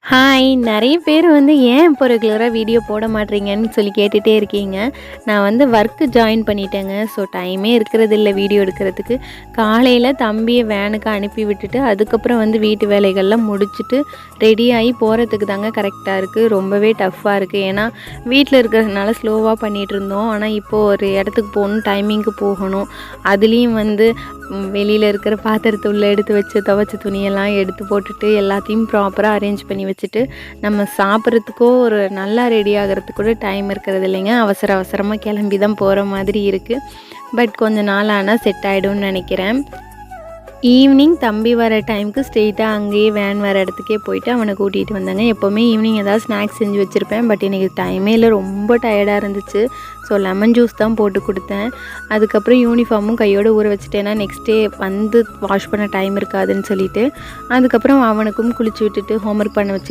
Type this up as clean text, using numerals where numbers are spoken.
Hi! நெறைய பேர் வந்து ஏன் இப்போ ரெகுலரா வீடியோ போட மாட்றீங்கன்னு சொல்லி கேட்டுட்டே இருக்கீங்க. நான் வந்து ஒர்க்கு ஜாயின் பண்ணிட்டேங்க. ஸோ டைமே இருக்கிறதில்ல வீடியோ எடுக்கிறதுக்கு. காலையில தம்பிய வேனுக்கு அனுப்பி விட்டுட்டு, அதுக்கப்புறம் வந்து வீட்டு வேலைகள்லாம் முடிச்சுட்டு, ரெடி ஆகி போறதுக்கு தாங்க கரெக்ட்டா இருக்குது. ரொம்பவே டஃப்பா இருக்குது. ஏன்னா, வீட்ல இருக்கிறதுனால ஸ்லோவா பண்ணிகிட்ருந்தோம். ஆனா, இப்போது ஒரு இடத்துக்கு போகணும், டைமிங்க்கு போகணும். அதுலேயும் வந்து வெளியில இருக்கிற பாத்திரத்த உள்ள எடுத்து வச்சு, துவைச்ச துணியெல்லாம் எடுத்து போட்டுட்டு, எல்லாத்தையும் ப்ராப்பரா அரேஞ்ச் பண்ணி வச்சுட்டு, நம்ம சாப்பிட்றதுக்கோ ஒரு நல்லா ரெடி ஆகுறதுக்கு கூட டைம் இருக்கிறது இல்லைங்க. அவசர அவசரமாக கிளம்பி தான் போகிற மாதிரி இருக்குது. பட் கொஞ்ச நாள் ஆனா செட் ஆகிடும்னு நினைக்கிறேன். ஈவினிங் தம்பி வர டைமுக்கு ஸ்ட்ரெயிட்டா அங்கேயே வேன் வர இடத்துக்கே போயிட்டு அவனை கூட்டிகிட்டு வந்தேங்க. எப்போவுமே ஈவினிங் ஏதாவது ஸ்நாக்ஸ் செஞ்சு வச்சுருப்பேன். பட் இன்றைக்கி டைமே இல்லை, ரொம்ப டயர்டாக இருந்துச்சு. ஸோ லெமன் ஜூஸ் தான் போட்டு கொடுத்தேன். அதுக்கப்புறம் யூனிஃபார்மும் கையோடு ஊற வச்சுட்டேன்னா நெக்ஸ்ட் டே வந்து வாஷ் பண்ண டைம் இருக்காதுன்னு சொல்லிட்டு, அதுக்கப்புறம் அவனுக்கும் குளிச்சு விட்டுட்டு ஹோம்ஒர்க் பண்ண வச்சுட்டு